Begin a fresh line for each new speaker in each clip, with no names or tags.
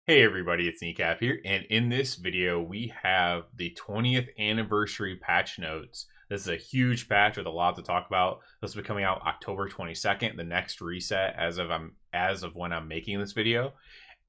Hey everybody, it's Kneecap here, and in this video we have the 20th anniversary patch notes. This is a huge patch with a lot to talk about. This will be coming out October 22nd, the next reset as of when I'm making this video.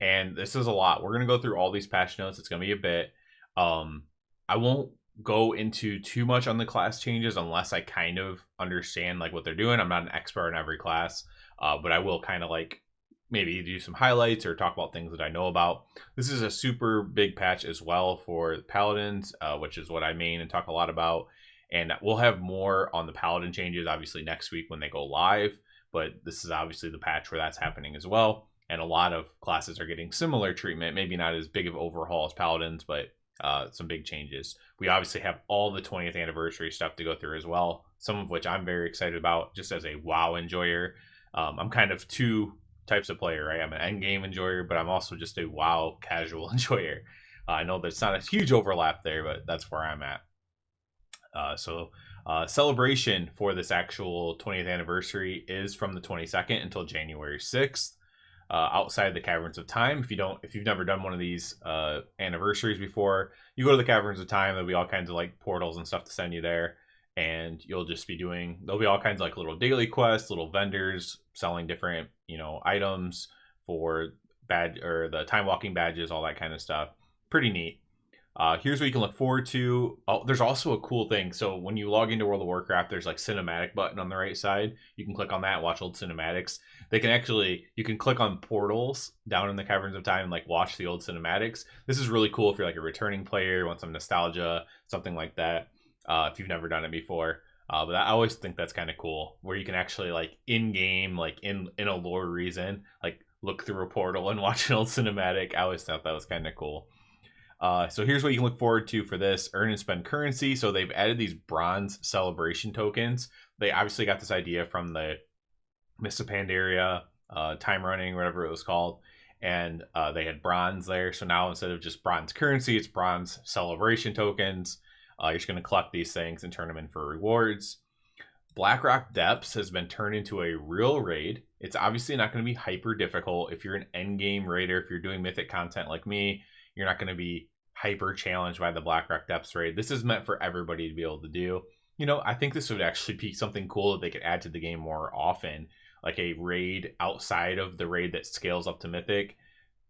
And this is a lot. We're gonna go through all these patch notes. It's gonna be a bit. Um, I won't go into too much on the class changes unless I kind of understand like what they're doing. I'm not an expert in every class, but I will kind of like maybe do some highlights or talk about things that I know about. This is a super big patch as well for Paladins, which is what I main and talk a lot about. And we'll have more on the Paladin changes, obviously, next week when they go live. But this is obviously the patch where that's happening as well. And a lot of classes are getting similar treatment, maybe not as big of overhaul as Paladins, but some big changes. We obviously have all the 20th anniversary stuff to go through as well, some of which I'm very excited about just as a WoW enjoyer. I'm kind of two types of player, right? I'm an end game enjoyer, but I'm also just a WoW casual enjoyer. I know there's not a huge overlap there, but that's where I'm at. Celebration for this actual 20th anniversary is from the 22nd until January 6th. Outside the Caverns of Time. If you've never done one of these anniversaries before, you go to the Caverns of Time. There'll be all kinds of like portals and stuff to send you there, and you'll just be doing. There'll be all kinds of like little daily quests, little vendors selling different items for badge or the time walking badges, all that kind of stuff. Pretty neat. Here's what you can look forward to. Oh, there's also a cool thing. So when you log into World of Warcraft, there's like cinematic button on the right side. You can click on that and watch old cinematics. You can click on portals down in the Caverns of Time and like watch the old cinematics. This is really cool if you're like a returning player, want some nostalgia, something like that. If you've never done it before. But I always think that's kind of cool, where you can actually like in game, like in a lore reason, like look through a portal and watch an old cinematic. I always thought that was kind of cool. So here's what you can look forward to for this: earn and spend currency. So they've added these bronze celebration tokens. They obviously got this idea from the Mist of Pandaria, time running, whatever it was called, and they had bronze there. So now instead of just bronze currency, it's bronze celebration tokens. You're just going to collect these things and turn them in for rewards. Blackrock Depths has been turned into a real raid. It's obviously not going to be hyper difficult. If you're an endgame raider, if you're doing mythic content like me, you're not going to be hyper challenged by the Blackrock Depths raid. This is meant for everybody to be able to do. I think this would actually be something cool that they could add to the game more often, like a raid outside of the raid that scales up to mythic,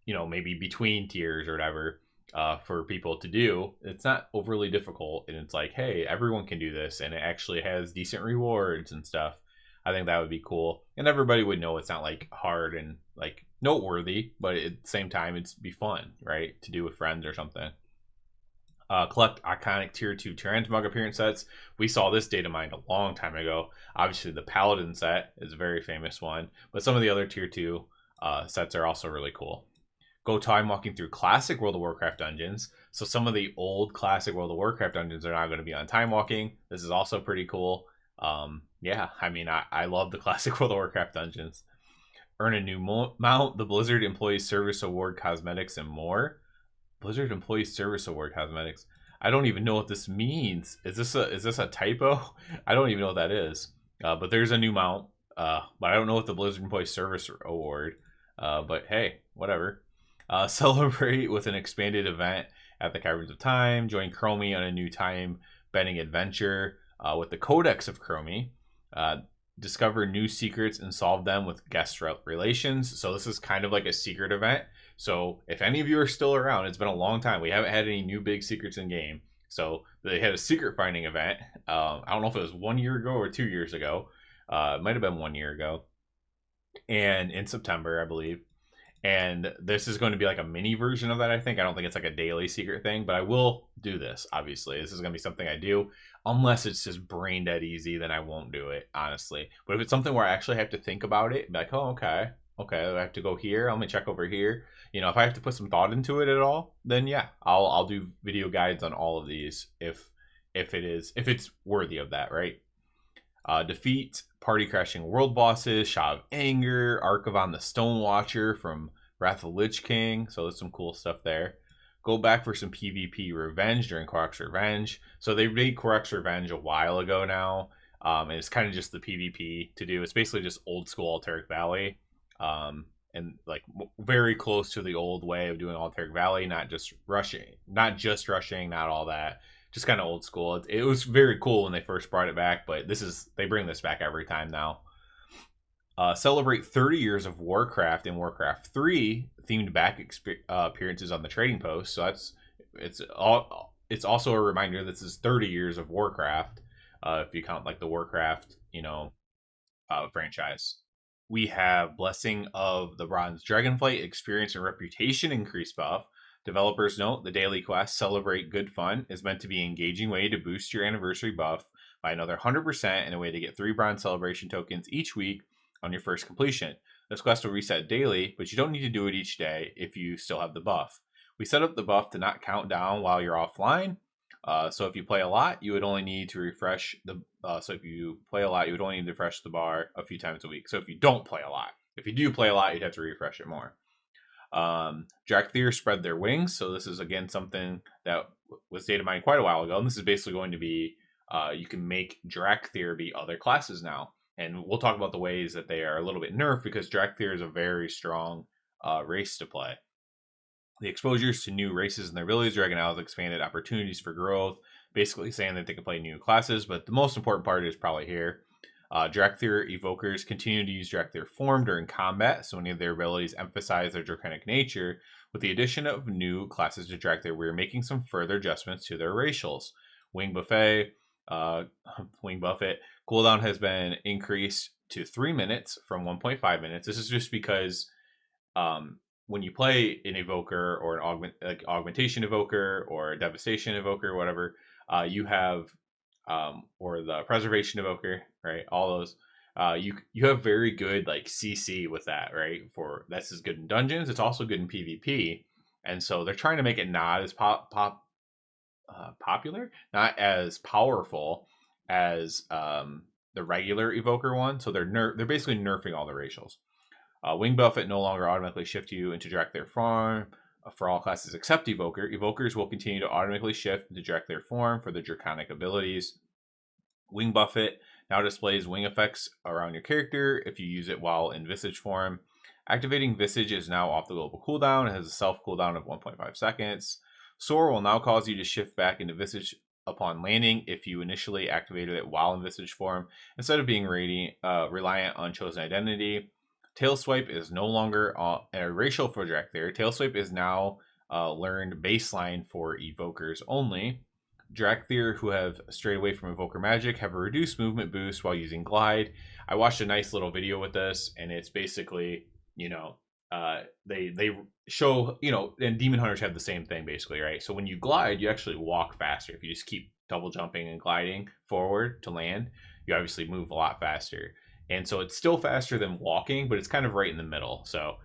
maybe between tiers or whatever, for people to do. It's not overly difficult, and it's like, hey, everyone can do this, and it actually has decent rewards and stuff. I think that would be cool, and everybody would know it's not like hard and like noteworthy, but at the same time, it'd be fun, right, to do with friends or something. Collect iconic tier 2 transmog appearance sets. We saw this data mined a long time ago. Obviously, the Paladin set is a very famous one, but some of the other tier 2 sets are also really cool. Go time walking through classic World of Warcraft dungeons. So some of the old classic World of Warcraft dungeons are now going to be on time walking. This is also pretty cool. Yeah, I mean, I love the classic World of Warcraft dungeons. Earn a new mount, the Blizzard Employee Service Award cosmetics, and more. Blizzard Employee Service Award cosmetics. I don't even know what this means. Is this a typo? I don't even know what that is. But there's a new mount. But I don't know what the Blizzard Employee Service Award. But hey, whatever. Celebrate with an expanded event at the Caverns of Time. Join Chromie on a new time bending adventure with the Codex of Chromie. Discover new secrets and solve them with guest relations. So this is kind of like a secret event. So if any of you are still around, it's been a long time. We haven't had any new big secrets in game. So they had a secret finding event. I don't know if it was 1 year ago or 2 years ago. It might have been 1 year ago. And in September, I believe. And this is going to be like a mini version of that, I think. I don't think it's like a daily secret thing, but I will do this, obviously. This is going to be something I do. Unless it's just brain dead easy, then I won't do it, honestly. But if it's something where I actually have to think about it, be like, oh, okay, I have to go here. I'm going to check over here. If I have to put some thought into it at all, then yeah, I'll do video guides on all of these if it's worthy of that, right? Defeat party crashing world bosses, Shot of Anger, Archivon the Stone Watcher from Wrath of the Lich King. So there's some cool stuff there. Go back for some PvP revenge during Korok's Revenge. So they made Korok's Revenge a while ago now. And it's kind of just the PvP to do. It's basically just old school Alteric Valley. and like very close to the old way of doing Alteric Valley, not just rushing, not all that, just kind of old school. It was very cool when they first brought it back, but they bring this back every time now. Celebrate 30 years of Warcraft and Warcraft 3 themed back appearances on the trading post. So it's also a reminder this is 30 years of Warcraft, if you count like the Warcraft, franchise. We have Blessing of the Bronze Dragonflight experience and reputation increase buff. Developers note the daily quest Celebrate Good Fun is meant to be an engaging way to boost your anniversary buff by another 100% and a way to get 3 bronze celebration tokens each week on your first completion. This quest will reset daily, but you don't need to do it each day if you still have the buff. We set up the buff to not count down while you're offline. So if you play a lot, you would only need to refresh the. You would only need to refresh the bar a few times a week. So if you don't play a lot, if you do play a lot, you'd have to refresh it more. Dracthyr spread their wings. So this is again something that was data mined quite a while ago, and this is basically going to be you can make Dracthyr be other classes now. And we'll talk about the ways that they are a little bit nerfed because Dracthyr is a very strong race to play. The exposures to new races and their abilities, Dragon Isles expanded opportunities for growth, basically saying that they can play new classes, but the most important part is probably here. Dracthyr evokers continue to use Dracthyr form during combat, so many of their abilities emphasize their draconic nature. With the addition of new classes to Dracthyr, we are making some further adjustments to their racials. Wing Buffet, cooldown has been increased to 3 minutes from 1.5 minutes. This is just because when you play an evoker or an augmentation evoker or a devastation evoker, or whatever, you have or the preservation evoker, right? All those, you have very good like CC with that, right? This is good in dungeons. It's also good in PvP, and so they're trying to make it not as popular, not as powerful as the regular evoker one. So they're basically nerfing all the racials. Wing Buffet no longer automatically shift you into Dracthyr form for all classes except Evoker. Evokers will continue to automatically shift into Dracthyr form for the draconic abilities. Wing Buffet now displays wing effects around your character if you use it while in Visage form. Activating Visage is now off the global cooldown. It has a self cooldown of 1.5 seconds. Soar will now cause you to shift back into Visage upon landing if you initially activated it while in Visage form, instead of being reliant on chosen identity. Tail Swipe is no longer a racial for Dracthyr. Tail Swipe is now learned baseline for evokers only. Dracthyr who have strayed away from evoker magic have a reduced movement boost while using glide. I watched a nice little video with this, and it's basically, they show, and Demon Hunters have the same thing basically, right? So when you glide, you actually walk faster. If you just keep double jumping and gliding forward to land, you obviously move a lot faster. And so it's still faster than walking, but it's kind of right in the middle. So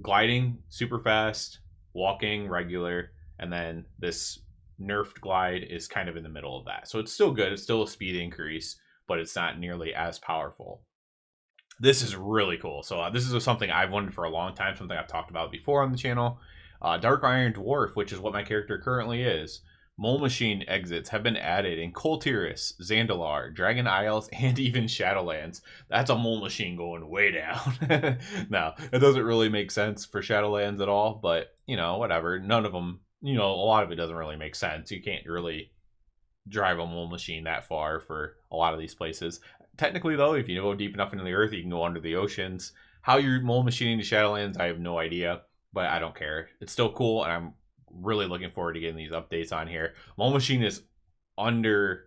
gliding, super fast, walking, regular, and then this nerfed glide is kind of in the middle of that. So it's still good. It's still a speed increase, but it's not nearly as powerful. This is really cool. So this is something I've wanted for a long time, something I've talked about before on the channel. Dark Iron Dwarf, which is what my character currently is. Mole Machine exits have been added in Coltiris, Zandalar, Dragon Isles, and even Shadowlands. That's a Mole Machine going way down. Now, it doesn't really make sense for Shadowlands at all, but, whatever. None of them, a lot of it doesn't really make sense. You can't really drive a Mole Machine that far for a lot of these places. Technically, though, if you go deep enough into the earth, you can go under the oceans. How you're Mole Machining to Shadowlands, I have no idea, but I don't care. It's still cool, and I'm really looking forward to getting these updates on here. Mole Machine is underused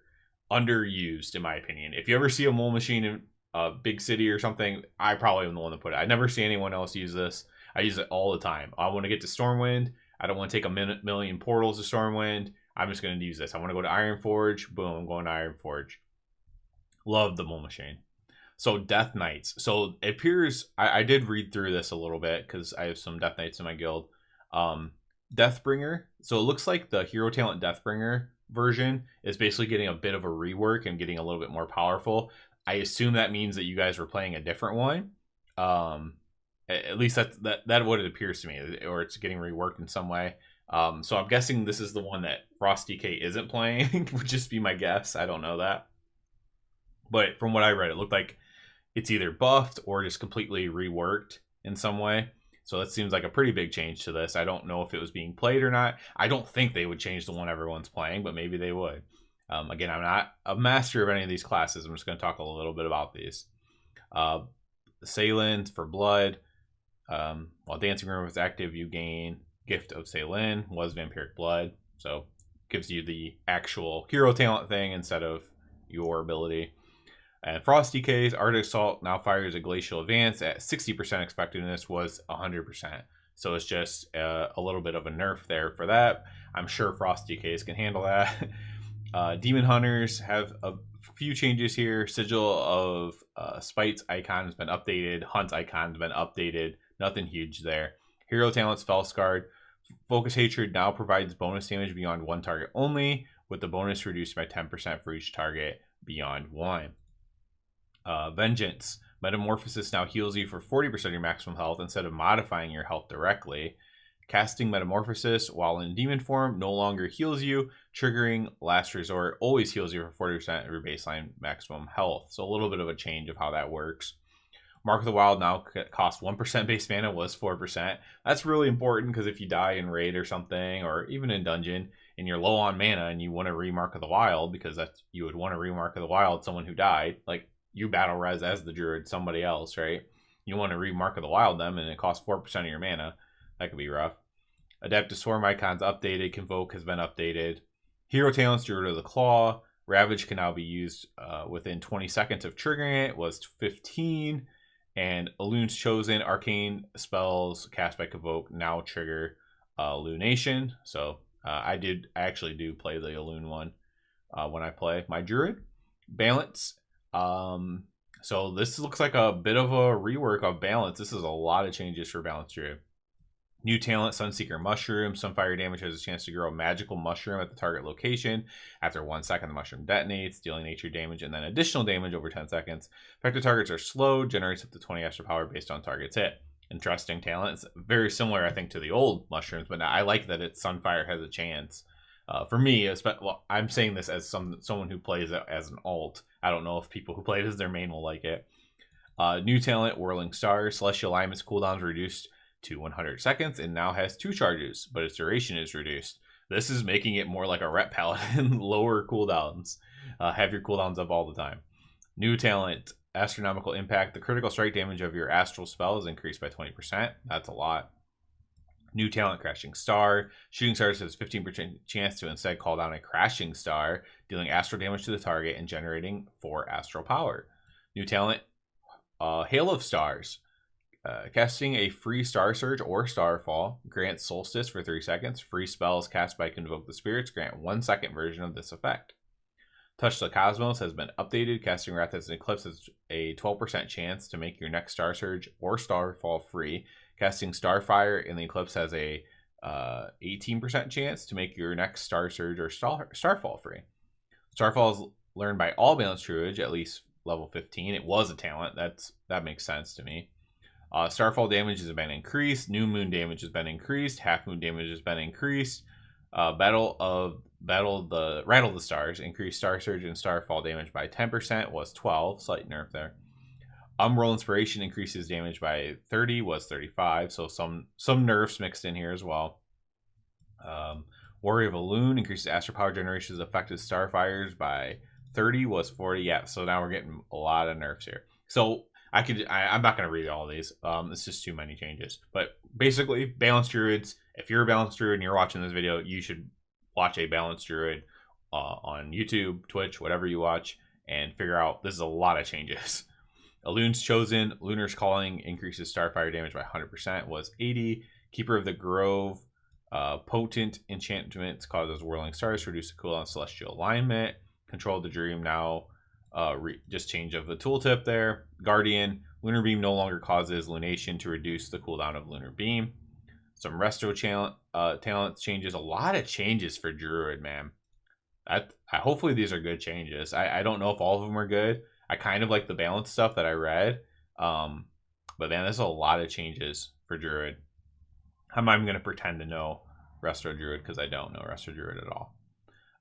in my opinion. If you ever see a Mole Machine in a big city or something, I probably am the one to put it. I never see anyone else use this. I use it all the time. I want to get to Stormwind. I don't want to take a million portals to Stormwind. I'm just going to use this. I want to go to Ironforge. Boom, I'm going to Ironforge. Love the Mole Machine. So Death Knights. So it appears, I did read through this a little bit because I have some Death Knights in my guild. Deathbringer. So it looks like the Hero Talent Deathbringer version is basically getting a bit of a rework and getting a little bit more powerful. I assume that means that you guys were playing a different one. At least that's what it appears to me, or it's getting reworked in some way. So I'm guessing this is the one that FrostDK isn't playing, would just be my guess. I don't know that. But from what I read, it looked like it's either buffed or just completely reworked. in some way. So that seems like a pretty big change to this. I don't know if it was being played or not. I don't think they would change the one everyone's playing, but maybe they would. Again, I'm not a master of any of these classes. I'm just going to talk a little bit about these. Sailin for blood. While Dancing Room is active, you gain Gift of Sailin, was Vampiric Blood. So gives you the actual hero talent thing instead of your ability. And Frost Decays, Arctic Assault now fires a Glacial Advance at 60% effectiveness, was 100%. So it's just a little bit of a nerf there for that. I'm sure Frost Decays can handle that. Demon Hunters have a few changes here. Sigil of Spite's icon has been updated. Hunt's icon has been updated. Nothing huge there. Hero Talents, Felscard. Focus Hatred now provides bonus damage beyond one target only, with the bonus reduced by 10% for each target beyond one. Vengeance. Metamorphosis now heals you for 40% of your maximum health instead of modifying your health directly. Casting Metamorphosis while in demon form no longer heals you. Triggering Last Resort always heals you for 40% of your baseline maximum health. So a little bit of a change of how that works. Mark of the Wild now costs 1% base mana, was 4%. That's really important because if you die in raid or something, or even in dungeon, and you're low on mana and you want to remark of the Wild, because that's, you would want to remark of the Wild someone who died, like you battle res as the druid, somebody else, right? You want to remark of the Wild them, and it costs 4% of your mana. That could be rough. Adeptus Swarm icons updated. Convoke has been updated. Hero Talents, Druid of the Claw. Ravage can now be used within 20 seconds of triggering it, was 15. And Elun's Chosen, arcane spells cast by Convoke now trigger Lunation. So I actually do play the Elun one when I play my Druid. Balance. So this looks like a bit of a rework of Balance. This is a lot of changes for Balance Druid. New talent, Sunseeker Mushroom. Sunfire damage has a chance to grow a magical mushroom at the target location. After 1 second, the mushroom detonates, dealing nature damage and then additional damage over 10 seconds. Affected targets are slowed, generates up to 20 extra power based on target's hit. Interesting talent. It's very similar, I think, to the old mushrooms, but I like that Sunfire has a chance. For me, well, I'm saying this as someone who plays it as an alt. I don't know if people who play it as their main will like it. New talent, Whirling Star. Celestial Alignment's cooldown reduced to 100 seconds and now has 2 charges, but its duration is reduced. This is making it more like a Ret Paladin, lower cooldowns. Have your cooldowns up all the time. New talent, Astronomical Impact. The critical strike damage of your astral spell is increased by 20%. That's a lot. New talent, Crashing Star. Shooting Stars has 15% chance to instead call down a Crashing Star, dealing astral damage to the target and generating 4 astral power. New talent, Hail of Stars. Casting a free Star Surge or Starfall grants Solstice for 3 seconds. Free spells cast by Convoke the Spirits grant 1 second version of this effect. Touch the Cosmos has been updated. Casting Wrath as an Eclipse has a 12% chance to make your next Star Surge or Starfall free. Casting Starfire in the Eclipse has a 18% chance to make your next Star Surge or Starfall free. Starfall is learned by all Balanced Druids at least level 15. It was a talent. That makes sense to me. Starfall damage has been increased. New Moon damage has been increased. Half Moon damage has been increased. Rattle the Stars increased Star Surge and Starfall damage by 10%, was 12. Slight nerf there. Umbral Inspiration increases damage by 30, was 35. So some nerfs mixed in here as well. Warrior of Elun increases Astral Power generation's affected Starfires by 30, was 40. Yeah, so now we're getting a lot of nerfs here. So I'm not going to read all of these. It's just too many changes. But basically, Balanced Druids. If you're a Balanced Druid and you're watching this video, you should watch a Balanced Druid on YouTube, Twitch, whatever you watch, and figure out this is a lot of changes. Elun's Chosen, Lunar's Calling increases Starfire damage by 100%, was 80. Keeper of the Grove, Potent Enchantments causes Whirling Stars to reduce the cooldown Celestial Alignment. Control of the Dream now. Just change of the tooltip there. Guardian, Lunar Beam no longer causes Lunation to reduce the cooldown of Lunar Beam. Some Resto talent changes. A lot of changes for Druid, man. Hopefully these are good changes. I don't know if all of them are good. I kind of like the balance stuff that I read. But man, there's a lot of changes for Druid. I'm not even going to pretend to know Resto Druid because I don't know Resto Druid at all.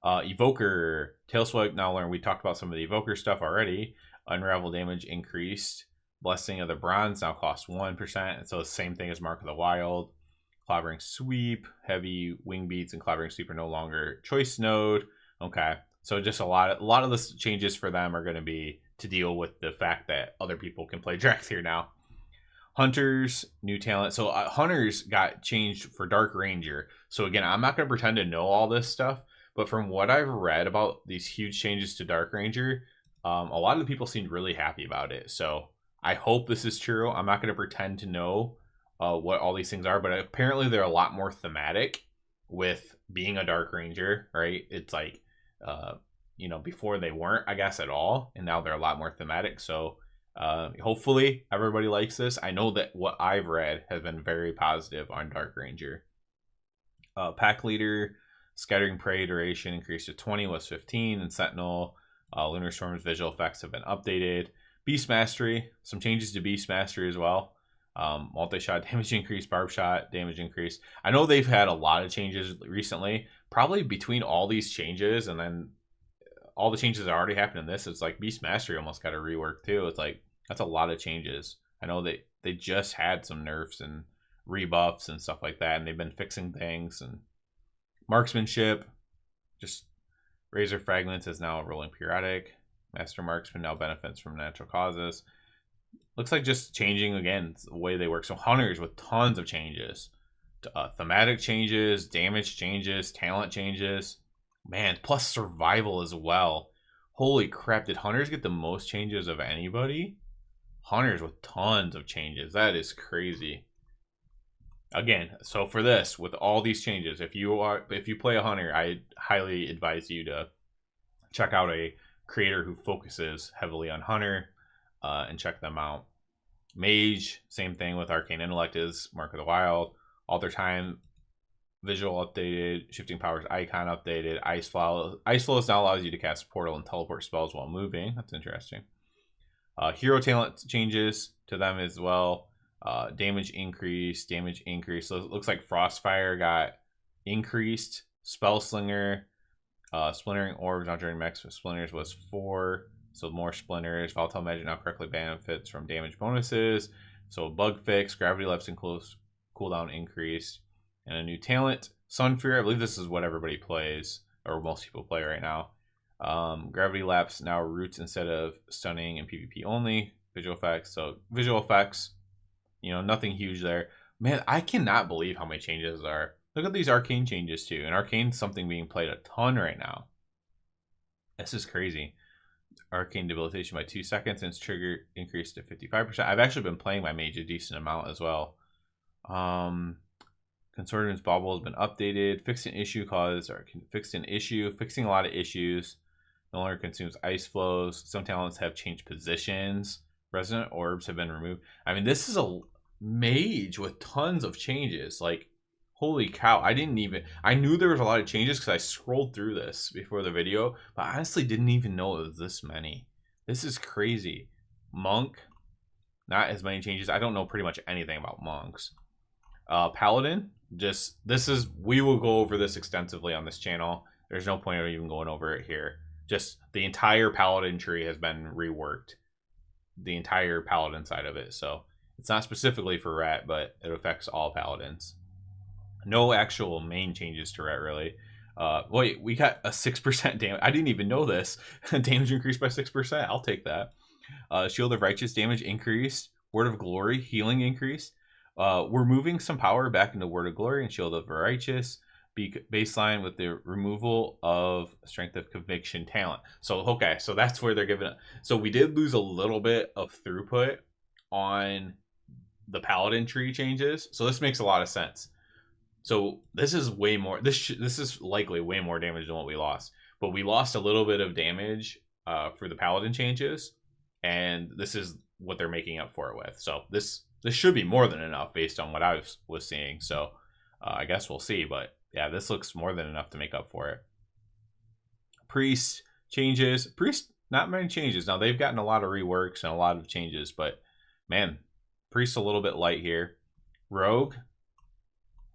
Evoker, Tailswipe now learn. We talked about some of the Evoker stuff already. Unravel damage increased Blessing of the Bronze now costs 1%. So the same thing as Mark of the Wild. Clobbering Sweep, Heavy Wing Beats, and Clobbering Sweep are no longer choice node. Okay, so just a lot of the changes for them are going to be to deal with the fact that other people can play Dracthyr now. Hunters, new talent. So Hunters got changed for Dark Ranger. So again, I'm not going to pretend to know all this stuff, but from what I've read about these huge changes to Dark Ranger, a lot of the people seemed really happy about it. So I hope this is true. I'm not going to pretend to know what all these things are, but apparently they're a lot more thematic with being a Dark Ranger, right? It's like, before they weren't, I guess, at all, and now they're a lot more thematic. So hopefully everybody likes this. I know that what I've read has been very positive on Dark Ranger. Pack Leader, Scattering Prey duration increased to 20, was 15, and Sentinel, Lunar Storm's visual effects have been updated. Beast Mastery, some changes to Beast Mastery as well. Multi-shot damage increase, barb shot damage increase. I know they've had a lot of changes recently. Probably between all these changes and then all the changes that already happened in this, it's like Beast Mastery almost got a rework too. It's like that's a lot of changes. I know they just had some nerfs and rebuffs and stuff like that, and they've been fixing things. And Marksmanship, just Razor Fragments is now a rolling periodic. Master Marksman now benefits from natural causes. Looks like just changing again the way they work. So Hunters with tons of changes, thematic changes, damage changes, talent changes, man, plus survival as well. Holy crap, did Hunters get the most changes of anybody? Hunters with tons of changes. That is crazy. Again, so for this, with all these changes, if you play a Hunter, I highly advise you to check out a creator who focuses heavily on Hunter, and check them out. Mage, same thing with Arcane Intellect is Mark of the Wild. Alter Time visual updated. Shifting Powers icon updated. Ice Flow now allows you to cast portal and teleport spells while moving. That's interesting. Hero talent changes to them as well. Damage increase. So it looks like Frostfire got increased. Spell Slinger, Splintering Orbs now during max Splinters was 4. So more Splinters. Volatile Magic now correctly benefits from damage bonuses. So Bug Fix, Gravity Lapse and close cooldown increased. And a new talent, Sunfear. I believe this is what everybody plays, or most people play right now. Gravity Lapse now roots instead of stunning and PvP only. Visual effects. So visual effects, nothing huge there. Man, I cannot believe how many changes there are. Look at these Arcane changes too. And Arcane's something being played a ton right now. This is crazy. Arcane Debilitation by 2 seconds and its trigger increased to 55%. I've actually been playing my mage a decent amount as well. Consortium's Bauble has been updated. Fixing a lot of issues. No longer consumes ice flows. Some talents have changed positions. Resonant orbs have been removed. I mean, this is a mage with tons of changes. Like, holy cow. I knew there was a lot of changes because I scrolled through this before the video, but I honestly didn't even know it was this many. This is crazy. Monk, not as many changes. I don't know pretty much anything about monks. Paladin, we will go over this extensively on this channel. There's no point of even going over it here. Just the entire Paladin tree has been reworked. The entire Paladin side of it. So it's not specifically for Rat, but it affects all Paladins. No actual main changes to Rat, really. Wait, we got a 6% damage. I didn't even know this. Damage increased by 6%. I'll take that. Shield of Righteous damage increased. Word of Glory healing increased. We're moving some power back into Word of Glory and Shield of Righteous baseline with the removal of Strength of Conviction talent. So, okay, so that's where they're giving it. So we did lose a little bit of throughput on the Paladin tree changes. So this makes a lot of sense. So this is way more. This is likely way more damage than what we lost. But we lost a little bit of damage for the Paladin changes, and this is what they're making up for it with. So this should be more than enough based on what I was seeing. So I guess we'll see. But yeah, this looks more than enough to make up for it. Priest changes. Priest, not many changes. Now they've gotten a lot of reworks and a lot of changes, but man, Priest a little bit light here. Rogue.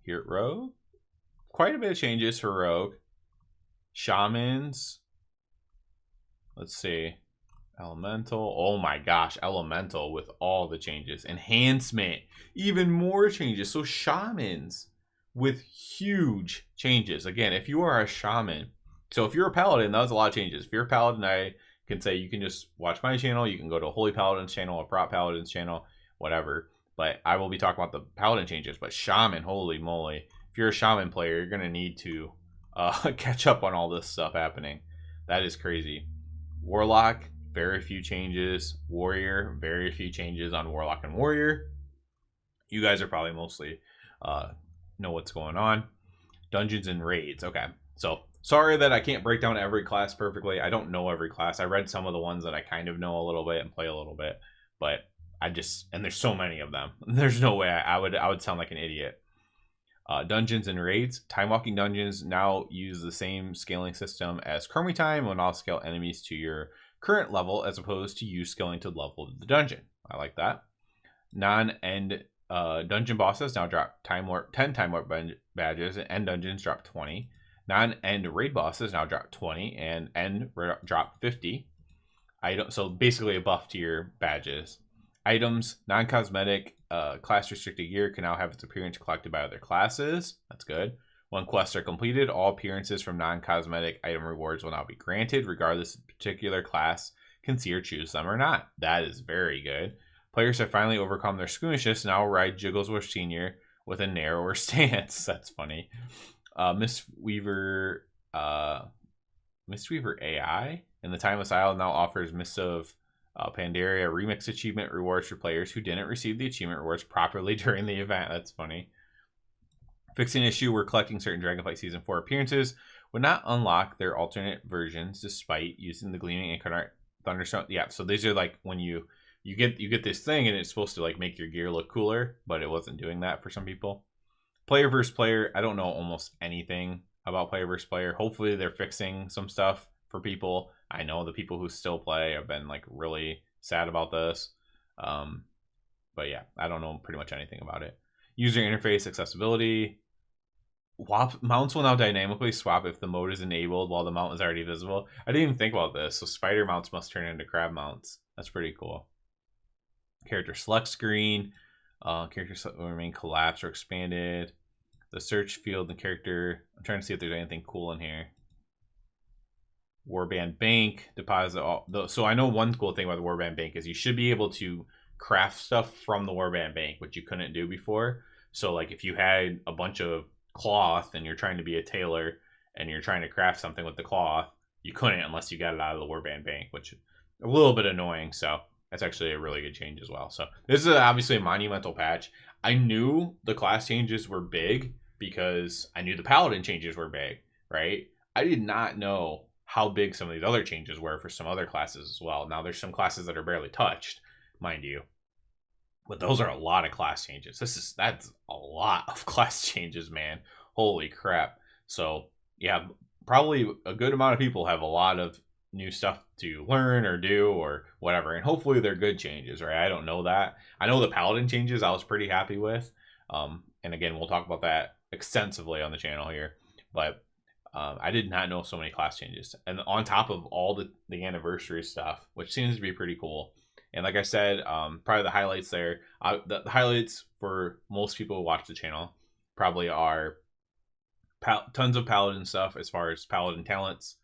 Rogue, quite a bit of changes for Rogue. Shamans, let's see, Elemental. Oh my gosh, Elemental with all the changes. Enhancement. Even more changes. So Shamans with huge changes. Again, if you are a Shaman, so if you're a Paladin, that was a lot of changes. If you're a Paladin, I can say you can just watch my channel. You can go to a Holy Paladin's channel, a Prop Paladin's channel, whatever. But I will be talking about the Paladin changes. But Shaman, holy moly. If you're a Shaman player, you're going to need to catch up on all this stuff happening. That is crazy. Warlock, very few changes. Warrior, very few changes on Warlock and Warrior. You guys are probably mostly know what's going on. Dungeons and raids. Okay, so sorry that I can't break down every class perfectly. I don't know every class. I read some of the ones that I kind of know a little bit and play a little bit, but and there's so many of them. There's no way I would sound like an idiot. Dungeons and raids. Time walking dungeons now use the same scaling system as Chromie time when all scale enemies to your current level as opposed to you scaling to the level of the dungeon. I like that. Non-end dungeon bosses now drop 10 time warp badges, and end dungeons drop 20. Non-end raid bosses now drop 20 and end drop 50. So basically a buff to your badges. Items, non-cosmetic, class restricted gear can now have its appearance collected by other classes. That's good. When quests are completed, all appearances from non-cosmetic item rewards will now be granted, regardless if a particular class can see or choose them or not. That is very good. Players have finally overcome their squeamishness and now ride Jigglesworth Sr. with a narrower stance. That's funny. Mistweaver AI in the Timeless Isle now offers Mists of Pandaria remix achievement rewards for players who didn't receive the achievement rewards properly during the event. That's funny. Fixing an issue where collecting certain Dragonflight Season 4 appearances would not unlock their alternate versions despite using the Gleaming Incarnate Thunderstone. Yeah, so these are like when you get this thing and it's supposed to like make your gear look cooler, but it wasn't doing that for some people. Player versus player. I don't know almost anything about player versus player. Hopefully they're fixing some stuff for people. I know the people who still play have been like really sad about this. But yeah, I don't know pretty much anything about it. User interface accessibility. Mounts will now dynamically swap if the mode is enabled while the mount is already visible. I didn't even think about this. So spider mounts must turn into crab mounts. That's pretty cool. Character select screen. Characters will remain collapsed or expanded. The search field and character. I'm trying to see if there's anything cool in here. Warband Bank, deposit all. So I know one cool thing about the Warband Bank is you should be able to craft stuff from the Warband Bank, which you couldn't do before. So like if you had a bunch of cloth and you're trying to be a tailor and you're trying to craft something with the cloth, you couldn't unless you got it out of the Warband Bank, which is a little bit annoying. So that's actually a really good change as well. So this is obviously a monumental patch. I knew the class changes were big because I knew the Paladin changes were big, right? I did not know how big some of these other changes were for some other classes as well. Now there's some classes that are barely touched, mind you, but those are a lot of class changes. That's a lot of class changes, man. Holy crap. So yeah, probably a good amount of people have a lot of new stuff to learn or do or whatever, and hopefully they're good changes, right? I don't know that. I know the Paladin changes I was pretty happy with, and again we'll talk about that extensively on the channel here, but I did not know so many class changes, and on top of all the anniversary stuff, which seems to be pretty cool. And like I said, probably the highlights there, the highlights for most people who watch the channel probably are tons of Paladin stuff as far as Paladin talents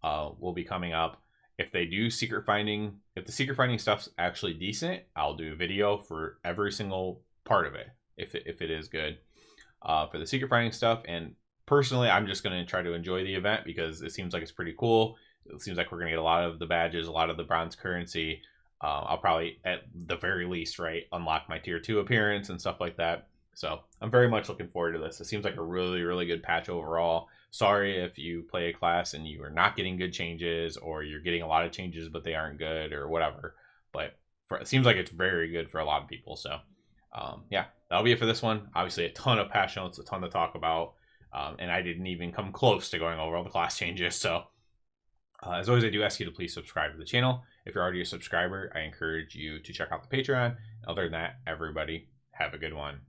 will be coming up. If they do secret finding, if the secret finding stuff's actually decent, I'll do a video for every single part of it if it is good for the secret finding stuff. And personally, I'm just going to try to enjoy the event because it seems like it's pretty cool. It seems like we're going to get a lot of the badges, a lot of the bronze currency. I'll probably, at the very least, right, unlock my tier 2 appearance and stuff like that. So I'm very much looking forward to this. It seems like a really, really good patch overall. Sorry if you play a class and you are not getting good changes, or you're getting a lot of changes but they aren't good or whatever. But it seems like it's very good for a lot of people. So yeah, that'll be it for this one. Obviously a ton of patch notes, a ton to talk about. And I didn't even come close to going over all the class changes. So as always, I do ask you to please subscribe to the channel. If you're already a subscriber, I encourage you to check out the Patreon. Other than that, everybody, have a good one.